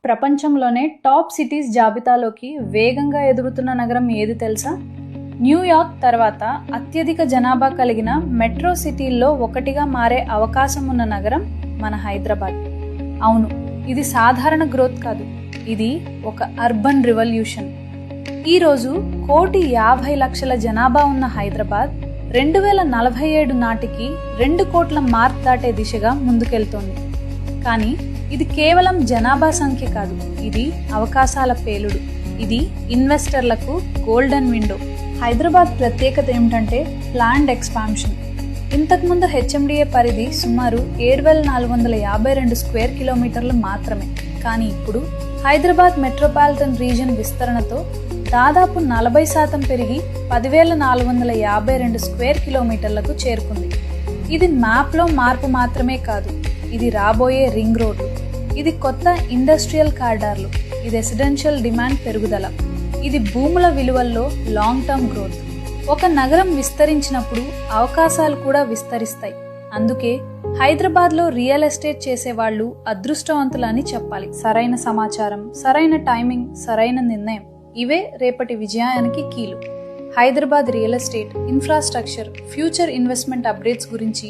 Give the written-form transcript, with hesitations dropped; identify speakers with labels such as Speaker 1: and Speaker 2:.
Speaker 1: ప్రపంచంలోనే top cities జాబితాలోకి వేగంగా ఎదుగుతున్న నగరం ఏది తెలుసా? న్యూయార్క్ తర్వాత అత్యధిక జనాభా కలిగిన మెట్రో సిటీల్లో ఒకటిగా మారే అవకాశం ఉన్న నగరం మన హైదరాబాద్. అవును, ఇది సాధారణ గ్రోత్ కాదు, ఇది ఒక అర్బన్ రివల్యూషన్. ఈరోజు 1,50,00,000 జనాభా ఉన్న హైదరాబాద్ 2047 నాటికి 2 కోట్ల మార్క్ దాటే దిశగా ముందుకెళ్తోంది. కానీ ఇది కేవలం జనాభా సంఖ్య కాదు, ఇది అవకాశాల పేలుడు. ఇది ఇన్వెస్టర్లకు గోల్డెన్ విండో. హైదరాబాద్ ప్రత్యేకత ఏమిటంటే ప్లాన్డ్ ఎక్స్పాన్షన్. ఇంతకుముందు హెచ్ఎండిఏ పరిధి సుమారు 7,452 స్క్వేర్ కిలోమీటర్లు మాత్రమే. కానీ ఇప్పుడు హైదరాబాద్ మెట్రోపాలిటన్ రీజియన్ విస్తరణతో దాదాపు 40% పెరిగి 10,452 స్క్వేర్ కిలోమీటర్లకు చేరుకుంది. ఇది మ్యాప్లో మార్పు మాత్రమే కాదు, ఇది రాబోయే రింగ్ రోడ్లు, ఇది కొత్త ఇండస్ట్రియల్ కారిడార్లు, ఇది రెసిడెన్షియల్ డిమాండ్ పెరుగుదల, ఇది భూముల విలువల్లో లాంగ్ టర్మ్ గ్రోత్. ఒక నగరం విస్తరించినప్పుడు అవకాశాలు కూడా విస్తరిస్తాయి. అందుకే హైదరాబాద్లో రియల్ ఎస్టేట్ చేసేవాళ్ళు అదృష్టవంతులని చెప్పాలి. సరైన సమాచారం, సరైన టైమింగ్, సరైన నిర్ణయం, ఇవే రేపటి విజయానికి కీలు. Hyderabad real estate, infrastructure, future investment updates గురించి